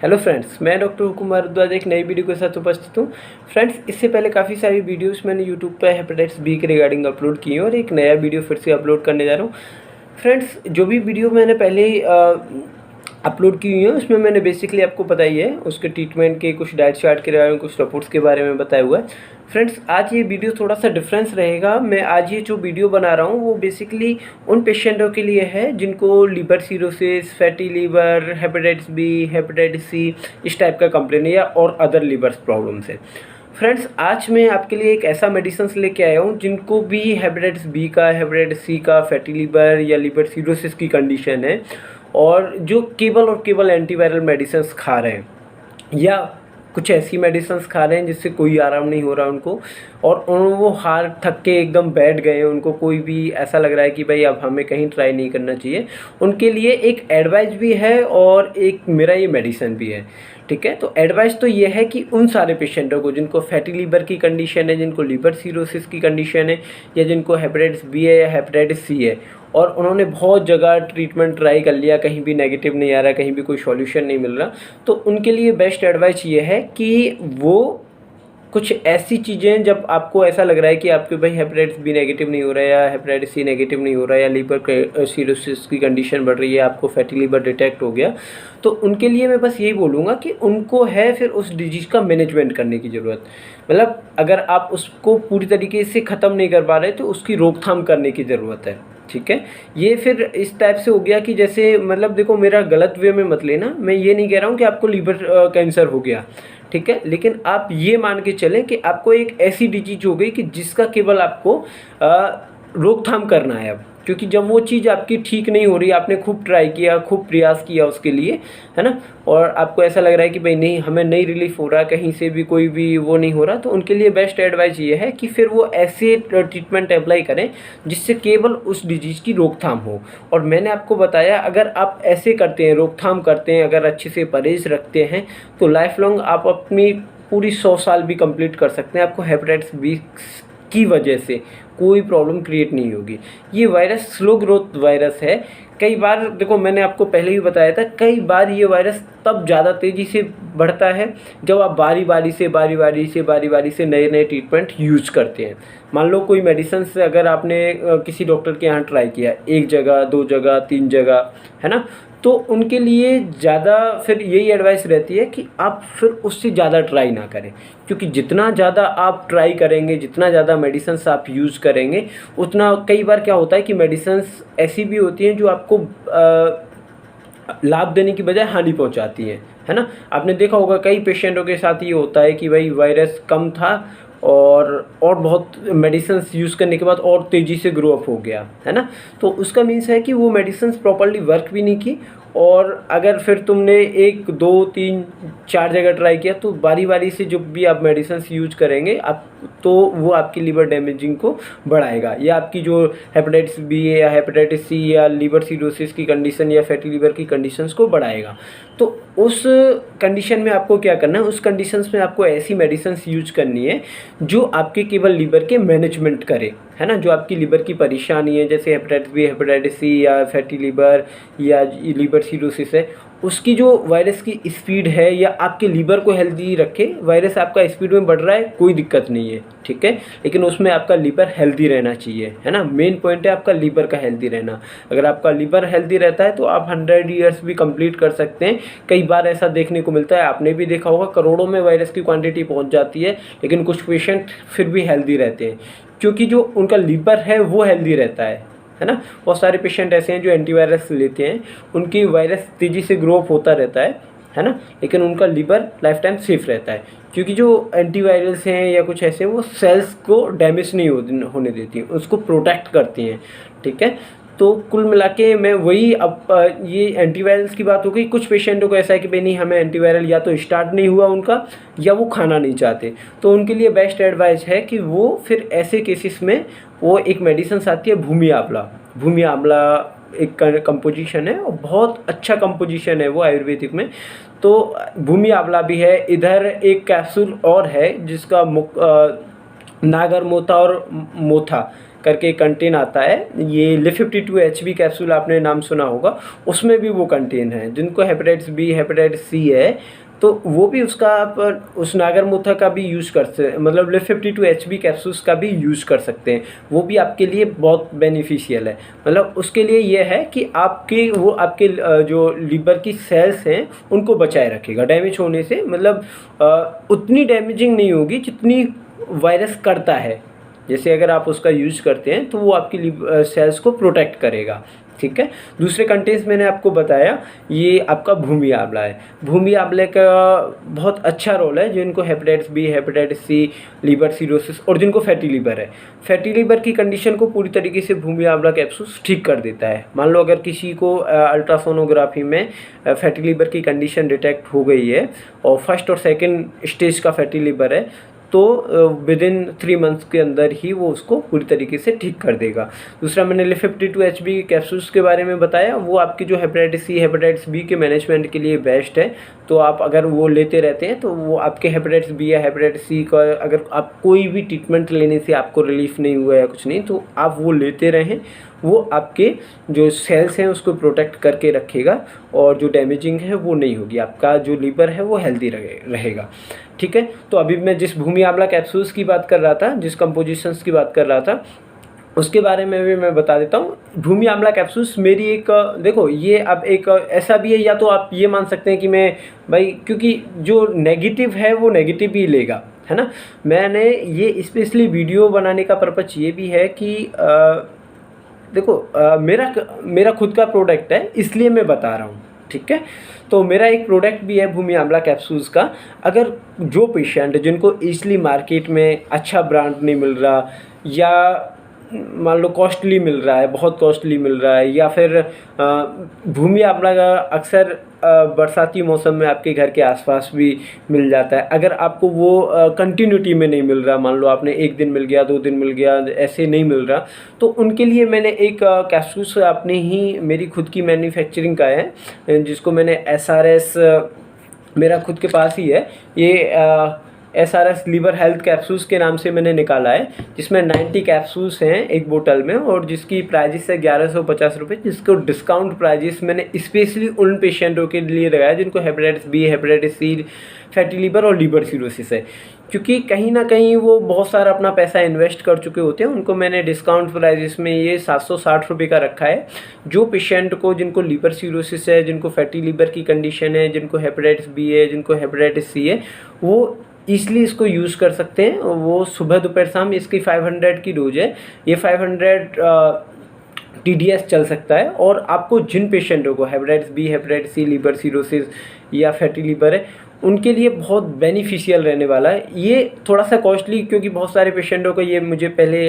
Hello friends, मैं doctor हुकुम भारद्वाज एक नई वीडियो के साथ उपस्थित हूँ। फ्रेंड्स, इससे पहले काफ़ी सारी वीडियोस मैंने यूट्यूब पे हेपेटाइटिस बी के रिगार्डिंग अपलोड की हैं और एक नया वीडियो फिर से अपलोड करने जा रहा हूँ। फ्रेंड्स, जो भी वीडियो मैंने पहले अपलोड की हुई है उसमें मैंने बेसिकली आपको बताई है उसके ट्रीटमेंट के कुछ डाइट चार्ट के बारे में, कुछ रिपोर्ट्स के बारे में बताया हुआ है। फ्रेंड्स, आज ये वीडियो थोड़ा सा डिफरेंस रहेगा। मैं आज ये जो वीडियो बना रहा हूँ वो बेसिकली उन पेशेंटों के लिए है जिनको liver cirrhosis, fatty liver, hepatitis B, hepatitis C इस टाइप का कंप्लेन है या और अदर लीवर प्रॉब्लम्स है। फ्रेंड्स, आज मैं आपके लिए एक ऐसा मेडिसिन लेके आया हूँ जिनको भी हेपेटाइटिस बी का, हेपेटाइटिस सी का, फैटी लीवर या लीवर सिरोसिस की कंडीशन है और जो केवल और केवल एंटीवायरल मेडिसिन खा रहे हैं या कुछ ऐसी मेडिसिन खा रहे हैं जिससे कोई आराम नहीं हो रहा उनको और वो हार थक के एकदम बैठ गए हैं, उनको कोई भी ऐसा लग रहा है कि भाई अब हमें कहीं ट्राई नहीं करना चाहिए। उनके लिए एक एडवाइस भी है और एक मेरा ये मेडिसिन भी है। ठीक है, तो एडवाइस तो ये है कि उन सारे पेशेंटों को जिनको फैटी लीवर की कंडीशन है, जिनको लीवर सिरोसिस की कंडीशन है या जिनको हेपेटाइटिस बी है या हेपेटाइटिस सी है और उन्होंने बहुत जगह ट्रीटमेंट ट्राई कर लिया, कहीं भी नेगेटिव नहीं आ रहा, कहीं भी कोई सॉल्यूशन नहीं मिल रहा, तो उनके लिए बेस्ट एडवाइस ये है कि वो कुछ ऐसी चीज़ें, जब आपको ऐसा लग रहा है कि आपके भाई हेपेटाइटिस बी नेगेटिव नहीं हो रहा है या हेपेटाइटिस सी नेगेटिव नहीं हो रहा है या लीवर सिरोसिस की कंडीशन बढ़ रही है, आपको फैटी लीवर डिटेक्ट हो गया, तो उनके लिए मैं बस यही बोलूँगा कि उनको है फिर उस डिजीज़ का मैनेजमेंट करने की ज़रूरत। मतलब अगर आप उसको पूरी तरीके से ख़त्म नहीं कर पा रहे तो उसकी रोकथाम करने की ज़रूरत है। ठीक है, ये फिर इस टाइप से हो गया कि जैसे, मतलब देखो, मेरा गलत वे में मत लेना, मैं ये नहीं कह रहा हूँ कि आपको लीवर कैंसर हो गया, ठीक है, लेकिन आप ये मान के चलें कि आपको एक ऐसी डिजीज हो गई कि जिसका केवल आपको रोकथाम करना है अब, क्योंकि जब वो चीज़ आपकी ठीक नहीं हो रही, आपने खूब ट्राई किया, खूब प्रयास किया उसके लिए, है ना, और आपको ऐसा लग रहा है कि भाई नहीं, हमें नहीं रिलीफ हो रहा, कहीं से भी कोई भी वो नहीं हो रहा, तो उनके लिए बेस्ट एडवाइस ये है कि फिर वो ऐसे ट्रीटमेंट अप्लाई करें जिससे केवल उस डिजीज़ की रोकथाम हो। और मैंने आपको बताया, अगर आप ऐसे करते हैं, रोकथाम करते हैं, अगर अच्छे से परहेज रखते हैं, तो लाइफ लॉन्ग आप अपनी पूरी 100 साल भी कंप्लीट कर सकते हैं। आपको हेपेटाइटिस बी की वजह से कोई प्रॉब्लम क्रिएट नहीं होगी। ये वायरस स्लो ग्रोथ वायरस है। कई बार देखो, मैंने आपको पहले भी बताया था, कई बार ये वायरस तब ज़्यादा तेज़ी से बढ़ता है जब आप बारी बारी से नए नए ट्रीटमेंट यूज़ करते हैं। मान लो कोई मेडिसिन से अगर आपने किसी डॉक्टर के यहाँ ट्राई किया, 1 जगह, 2 जगह, 3 जगह, है ना, तो उनके लिए ज़्यादा फिर यही एडवाइस रहती है कि आप फिर उससे ज़्यादा ट्राई ना करें, क्योंकि जितना ज़्यादा आप ट्राई करेंगे, जितना ज़्यादा मेडिसिन्स आप यूज़ करेंगे, उतना कई बार क्या होता है कि मेडिसिन्स ऐसी भी होती हैं जो आपको लाभ देने की बजाय हानि पहुंचाती है ना। आपने देखा होगा कई पेशेंटों के साथ ये होता है कि भाई वायरस कम था और बहुत मेडिसिन्स यूज़ करने के बाद और तेज़ी से ग्रो अप हो गया, है ना। तो उसका मीन्स है कि वो मेडिसिन्स प्रॉपर्ली वर्क भी नहीं की, और अगर फिर तुमने 1, 2, 3, 4 जगह ट्राई किया, तो बारी बारी से जब भी आप मेडिसिन्स यूज करेंगे आप, तो वो आपकी लीवर डैमेजिंग को बढ़ाएगा, या आपकी जो हेपेटाइटिस बी है या हेपेटाइटिस सी या लीवर सिरोसिस की कंडीशन या फैटी लीवर की कंडीशंस को बढ़ाएगा। तो उस कंडीशन में आपको क्या करना है, उस कंडीशंस में आपको ऐसी मेडिसिन्स यूज करनी है जो आपके केवल लीवर के मैनेजमेंट करे, है ना। जो आपकी लीवर की परेशानी है, जैसे हेपेटाइटिस बी, हेपेटाइटिस सी या फैटी लीवर या लीवर सिरोसिस है, उसकी जो वायरस की स्पीड है या आपके लीवर को हेल्दी रखे। वायरस आपका स्पीड में बढ़ रहा है, कोई दिक्कत नहीं है, ठीक है, लेकिन उसमें आपका लीवर हेल्दी रहना चाहिए, है ना। मेन पॉइंट है आपका लीवर का हेल्दी रहना। अगर आपका लीवर हेल्दी रहता है तो आप 100 ईयर्स भी कंप्लीट कर सकते हैं। कई बार ऐसा देखने को मिलता है, आपने भी देखा होगा, करोड़ों में वायरस की क्वांटिटी पहुंच जाती है, लेकिन कुछ पेशेंट फिर भी हेल्दी रहते हैं क्योंकि जो उनका लीवर है वो हेल्दी रहता है ना। बहुत सारे पेशेंट ऐसे हैं जो एंटीवायरस लेते हैं, उनकी वायरस तेज़ी से ग्रो अप होता रहता है ना, लेकिन उनका लीवर लाइफ टाइम सेफ रहता है, क्योंकि जो एंटीवायरस हैं या कुछ ऐसे हैं वो सेल्स को डैमेज नहीं होने देती हैं, उसको प्रोटेक्ट करती हैं, ठीक है। तो कुल मिला के मैं वही, अब ये एंटीवायरल्स की बात हो गई। कुछ पेशेंटों को ऐसा है कि भाई नहीं, हमें एंटीवायरल या तो स्टार्ट नहीं हुआ उनका या वो खाना नहीं चाहते, तो उनके लिए बेस्ट एडवाइस है कि वो फिर ऐसे केसेस में वो एक मेडिसिन आती है भूमि आंवला। भूमि आंवला एक कंपोजिशन है और बहुत अच्छा कंपोजिशन है वो आयुर्वेदिक में। तो भूमि आंवला भी है, इधर एक कैप्सूल और है जिसका नागर मोथा और मोथा, करके कंटेन आता है, ये LIV52HB कैप्सूल आपने नाम सुना होगा, उसमें भी वो कंटेन है। जिनको हेपेटाइटिस बी, हेपेटाइटिस सी है तो वो भी उसका आप उस नागरमोथा का भी यूज़ कर सकते, मतलब LIV52HB कैप्सूल्स का भी यूज़ कर सकते हैं। वो भी आपके लिए बहुत बेनिफिशियल है। मतलब उसके लिए ये है कि आपके वो आपके जो लीवर की सेल्स हैं उनको बचाए रखेगा डैमेज होने से। मतलब उतनी डैमेजिंग नहीं होगी जितनी वायरस करता है। जैसे अगर आप उसका यूज़ करते हैं तो वो आपकी सेल्स को प्रोटेक्ट करेगा, ठीक है। दूसरे कंटेंट्स मैंने आपको बताया, ये आपका भूमि आंवला है। भूमि आंवले का बहुत अच्छा रोल है जिनको hepatitis B, hepatitis C, liver cirrhosis और जिनको फैटी लीवर है। फैटी लीवर की कंडीशन को पूरी तरीके से भूमि आंवला कैप्सूल्स ठीक कर देता है। मान लो अगर किसी को अल्ट्रासोनोग्राफी में फैटी लीवर की कंडीशन डिटेक्ट हो गई है और फर्स्ट और सेकेंड स्टेज का फैटी लीवर है तो विदिन 3 मंथ्स के अंदर ही वो उसको पूरी तरीके से ठीक कर देगा। दूसरा मैंने LIV52HB कैप्सूल्स के बारे में बताया, वो आपकी जो हेपेटाइटिस सी, हेपेटाइटिस बी के मैनेजमेंट के लिए बेस्ट है। तो आप अगर वो लेते रहते हैं तो वो आपके हेपेटाइटिस बी या हेपेटाइटिस सी का अगर आप कोई भी ट्रीटमेंट लेने से आपको रिलीफ नहीं हुआ या कुछ नहीं तो आप वो लेते रहें। वो आपके जो सेल्स हैं उसको प्रोटेक्ट करके रखेगा और जो डैमेजिंग है वो नहीं होगी, आपका जो लीवर है वो हेल्दी रहेगा, ठीक है। तो अभी मैं जिस भूमि आंवला कैप्सूल्स की बात कर रहा था, जिस कंपोजिशंस की बात कर रहा था, उसके बारे में भी मैं बता देता हूँ। भूमि आंवला कैप्सूल्स मेरी एक देखो ये अब एक ऐसा भी है, या तो आप ये मान सकते हैं कि मैं भाई, क्योंकि जो नेगेटिव है वो नेगेटिव ही लेगा, है ना। मैंने ये स्पेशली वीडियो बनाने का पर्पज़ ये भी है कि देखो मेरा खुद का प्रोडक्ट है इसलिए मैं बता रहा हूँ, ठीक है। तो मेरा एक प्रोडक्ट भी है भूमि आंवला कैप्सूल्स का। अगर जो पेशेंट जिनको ईज़िली मार्केट में अच्छा ब्रांड नहीं मिल रहा, या मान लो कॉस्टली मिल रहा है, बहुत कॉस्टली मिल रहा है, या फिर भूमि आंवला का अक्सर बरसाती मौसम में आपके घर के आसपास भी मिल जाता है। अगर आपको वो कंटिन्यूटी में नहीं मिल रहा, मान लो आपने 1 दिन मिल गया, 2 दिन मिल गया, ऐसे नहीं मिल रहा, तो उनके लिए मैंने एक कैप्सूल्स अपने ही मेरी खुद की मैन्युफैक्चरिंग का है, जिसको मैंने SRS मेरा खुद के पास ही है, ये SRS लीवर हेल्थ कैप्सूल्स के नाम से मैंने निकाला है, जिसमें 90 कैप्सूल्स हैं एक बोतल में और जिसकी प्राइजेस है 1150 रुपये, जिसको डिस्काउंट प्राइजेस मैंने स्पेशली उन पेशेंटों के लिए लगाया जिनको hepatitis B, hepatitis C, fatty liver और लीवर सिरोसिस है। क्योंकि कहीं ना कहीं वो बहुत सारा अपना पैसा इन्वेस्ट कर चुके होते हैं, उनको मैंने डिस्काउंट प्राइजेस में ये 760 रुपये का रखा है। जो पेशेंट को जिनको लीवर सिरोसिस है, जिनको फैटी लीवर की कंडीशन है, जिनको हेपेटाइटिस बी है, जिनको हेपेटाइटिस सी है, वो इसलिए इसको यूज़ कर सकते हैं। वो सुबह दोपहर शाम इसकी 500 की डोज है, ये 500 TDS चल सकता है। और आपको जिन पेशेंटों को hepatitis B, hepatitis C, liver cirrhosis या फैटी लीवर है, उनके लिए बहुत बेनिफिशियल रहने वाला है। ये थोड़ा सा कॉस्टली, क्योंकि बहुत सारे पेशेंटों को ये मुझे पहले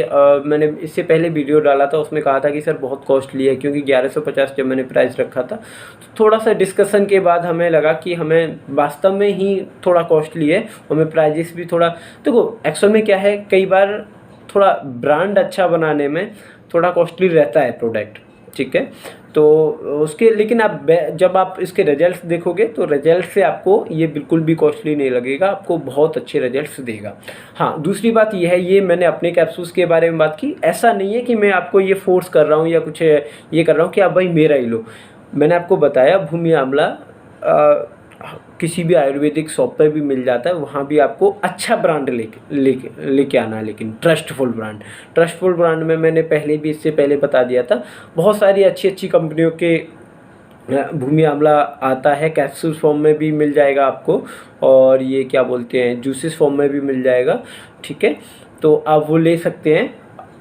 मैंने इससे पहले वीडियो डाला था, उसमें कहा था कि सर बहुत कॉस्टली है, क्योंकि 1150 जब मैंने प्राइस रखा था तो थोड़ा सा डिस्कशन के बाद हमें लगा कि हमें वास्तव में ही थोड़ा कॉस्टली है, हमें प्राइजेस भी थोड़ा, देखो एक्चुअल में क्या है, कई बार थोड़ा ब्रांड अच्छा बनाने में थोड़ा कॉस्टली रहता है प्रोडक्ट, ठीक है। तो उसके लेकिन आप जब आप इसके रिजल्ट्स देखोगे तो रिजल्ट से आपको ये बिल्कुल भी कॉस्टली नहीं लगेगा, आपको बहुत अच्छे रिजल्ट्स देगा। हाँ, दूसरी बात ये है, ये मैंने अपने कैप्सूल्स के बारे में बात की, ऐसा नहीं है कि मैं आपको ये फोर्स कर रहा हूँ या कुछ ये कर रहा हूँ कि आप भाई मेरा ही लो। मैंने आपको बताया भूमि आंवला किसी भी आयुर्वेदिक शॉप पर भी मिल जाता है, वहाँ भी आपको अच्छा ब्रांड लेके आना है, लेकिन ट्रस्टफुल ब्रांड में मैंने पहले भी इससे पहले बता दिया था, बहुत सारी अच्छी कंपनियों के भूमि आंवला आता है। कैप्सूल फॉर्म में भी मिल जाएगा आपको, और ये क्या बोलते हैं जूसेस फॉर्म में भी मिल जाएगा, ठीक है। तो आप वो ले सकते हैं।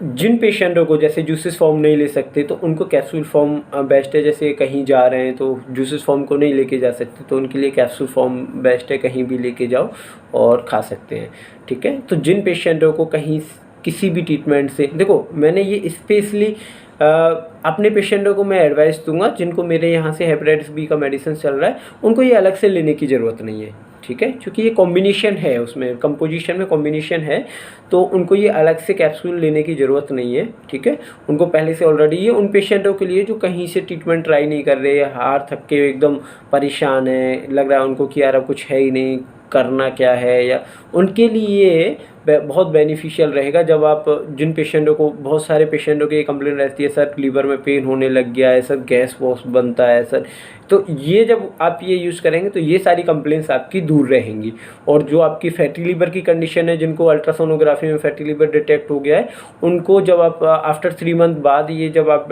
जिन पेशेंटों को जैसे जूसेस फॉर्म नहीं ले सकते तो उनको कैप्सूल फॉर्म बेस्ट है। जैसे कहीं जा रहे हैं तो जूसेस फॉर्म को नहीं लेके जा सकते तो उनके लिए कैप्सूल फॉर्म बेस्ट है, कहीं भी लेके जाओ और खा सकते हैं, ठीक है। तो जिन पेशेंटों को कहीं किसी भी ट्रीटमेंट से, देखो मैंने ये स्पेशली अपने पेशेंटों को मैं एडवाइस दूंगा जिनको मेरे यहाँ से हेपेटाइटिस बी का मेडिसिन चल रहा है, उनको ये अलग से लेने की ज़रूरत नहीं है, ठीक है। क्योंकि ये कॉम्बिनेशन है, उसमें कंपोजिशन में कॉम्बिनेशन है, तो उनको ये अलग से कैप्सूल लेने की ज़रूरत नहीं है, ठीक है। उनको पहले से ऑलरेडी, ये उन पेशेंटों के लिए जो कहीं से ट्रीटमेंट ट्राई नहीं कर रहे, हार थक के एकदम परेशान है, लग रहा है उनको कि यार अब कुछ है ही नहीं, करना क्या है, या उनके लिए बहुत बेनिफिशियल रहेगा। जब आप जिन पेशेंटों को, बहुत सारे पेशेंटों की कंप्लेंट रहती है, सर लीवर में पेन होने लग गया है, सर गैस वॉस बनता है सर, तो ये जब आप ये यूज़ करेंगे तो ये सारी कंप्लेंट्स आपकी दूर रहेंगी। और जो आपकी फैटी लीवर की कंडीशन है, जिनको अल्ट्रासोनोग्राफी में फैटी लीवर डिटेक्ट हो गया है, उनको जब आप आफ्टर 3 मंथ बाद ये जब आप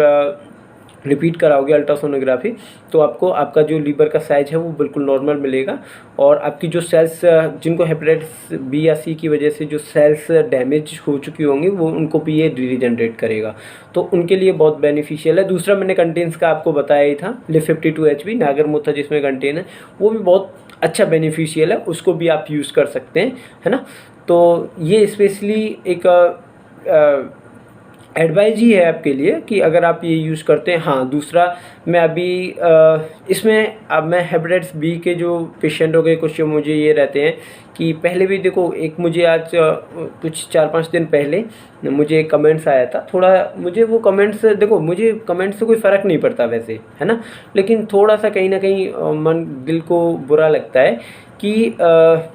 रिपीट कराओगे अल्ट्रासोनोग्राफी, तो आपको आपका जो लीवर का साइज है वो बिल्कुल नॉर्मल मिलेगा। और आपकी जो सेल्स, जिनको हेपेटाइटिस बी या सी की वजह से जो सेल्स डैमेज हो चुकी होंगी, वो उनको भी ये रीजनरेट करेगा, तो उनके लिए बहुत बेनिफिशियल है। दूसरा मैंने कंटेन्स का आपको बताया ही था, लिव 52 HB नागरमोथा जिसमें कंटेन है, वो भी बहुत अच्छा बेनिफिशियल है, उसको भी आप यूज़ कर सकते हैं, है ना। तो ये स्पेशली एक एडवाइज ही है आपके लिए कि अगर आप ये यूज़ करते हैं। हाँ, दूसरा मैं अभी इसमें अब मैं हेपेटाइटिस बी के जो पेशेंट हो गए, कुछ मुझे ये रहते हैं कि पहले भी देखो, एक मुझे आज कुछ 4-5 दिन पहले मुझे कमेंट्स आया था। थोड़ा मुझे वो कमेंट्स, देखो मुझे कमेंट्स से कोई फ़र्क नहीं पड़ता वैसे, है ना, लेकिन थोड़ा सा कहीं ना कहीं मन दिल को बुरा लगता है कि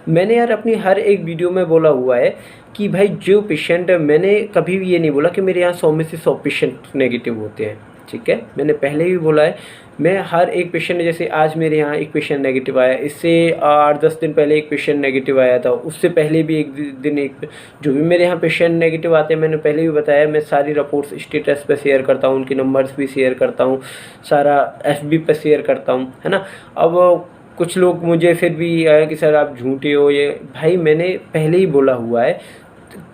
मैंने यार अपनी हर एक वीडियो में बोला हुआ है कि भाई जो पेशेंट, मैंने कभी भी ये नहीं बोला कि मेरे यहाँ 100 में से 100 पेशेंट नेगेटिव होते हैं, ठीक है। मैंने पहले भी बोला है, मैं हर एक पेशेंट, जैसे आज मेरे यहाँ एक पेशेंट नेगेटिव आया, इससे 8-10 दिन पहले एक पेशेंट नेगेटिव आया था, उससे पहले भी एक दिन एक, जो भी मेरे यहाँ पेशेंट नेगेटिव आते हैं, मैंने पहले भी बताया, मैं सारी रिपोर्ट्स स्टेटस पे शेयर करता हूँ, उनके नंबर्स भी शेयर करता हूँ, सारा FB पे शेयर करता हूँ, है ना। अब कुछ लोग मुझे फिर भी आए कि सर आप झूठे हो, ये भाई मैंने पहले ही बोला हुआ है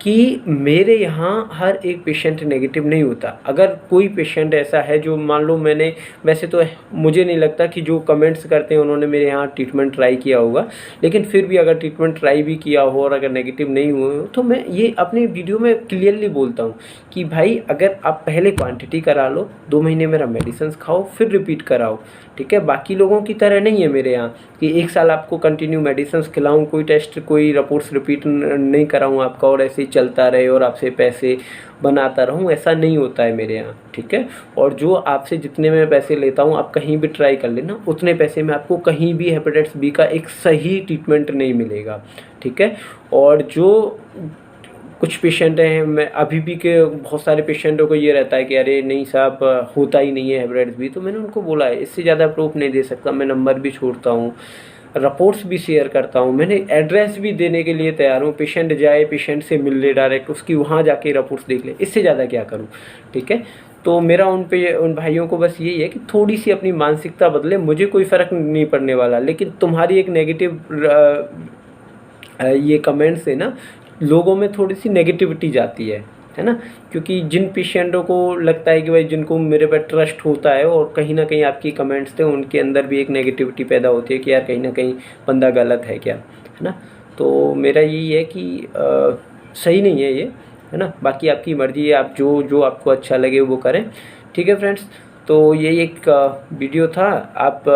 कि मेरे यहाँ हर एक पेशेंट नेगेटिव नहीं होता। अगर कोई पेशेंट ऐसा है जो, मान लो मैंने, वैसे तो मुझे नहीं लगता कि जो कमेंट्स करते हैं उन्होंने मेरे यहाँ ट्रीटमेंट ट्राई किया होगा, लेकिन फिर भी अगर ट्रीटमेंट ट्राई भी किया हो और अगर नेगेटिव नहीं हुए हो, तो मैं ये अपनी वीडियो में क्लियरली बोलता हूँ कि भाई अगर आप पहले क्वान्टिटी करा लो, 2 महीने मेरा मेडिसिन खाओ, फिर रिपीट कराओ, ठीक है। बाकी लोगों की तरह नहीं है मेरे यहाँ कि 1 साल आपको कंटिन्यू मेडिसिन खिलाऊँ, कोई टेस्ट, कोई रिपोर्ट्स रिपीट नहीं कराऊँ आपका, और ऐसे ही चलता रहे और आपसे पैसे बनाता रहूँ, ऐसा नहीं होता है मेरे यहाँ, ठीक है। और जो आपसे जितने मैं पैसे लेता हूँ, आप कहीं भी ट्राई कर लेना, उतने पैसे में आपको कहीं भी हेपेटाइटिस बी का एक सही ट्रीटमेंट नहीं मिलेगा, ठीक है। और जो कुछ पेशेंट हैं, मैं अभी भी के बहुत सारे पेशेंटों को ये रहता है कि अरे नहीं साहब, होता ही नहीं है हेपेटाइटिस बी, तो मैंने उनको बोला है इससे ज़्यादा प्रूफ नहीं दे सकता, मैं नंबर भी छोड़ता हूँ, रिपोर्ट्स भी शेयर करता हूँ, मैंने एड्रेस भी देने के लिए तैयार हूँ, पेशेंट जाए, पेशेंट से मिल ले डायरेक्ट, उसकी वहाँ जाके रिपोर्ट्स देख ले, इससे ज़्यादा क्या करूँ, ठीक है। तो मेरा उन भाइयों को बस यही है कि थोड़ी सी अपनी मानसिकता बदले, मुझे कोई फ़र्क नहीं पड़ने वाला, लेकिन तुम्हारी एक नेगेटिव ये कमेंट से ना लोगों में थोड़ी सी नेगेटिविटी जाती है ना। क्योंकि जिन पेशेंटों को लगता है कि भाई जिनको मेरे पर ट्रस्ट होता है, और कहीं ना कहीं आपकी कमेंट्स थे, उनके अंदर भी एक नेगेटिविटी पैदा होती है कि यार कहीं ना कहीं बंदा गलत है क्या, है ना। तो मेरा यही है कि सही नहीं है ये, है ना। बाकी आपकी मर्ज़ी है, आप जो जो आपको अच्छा लगे वो करें, ठीक है फ्रेंड्स। तो ये एक वीडियो था। आप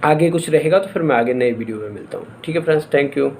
आगे कुछ रहेगा तो फिर मैं आगे नए वीडियो में मिलता हूँ, ठीक है फ्रेंड्स, थैंक यू।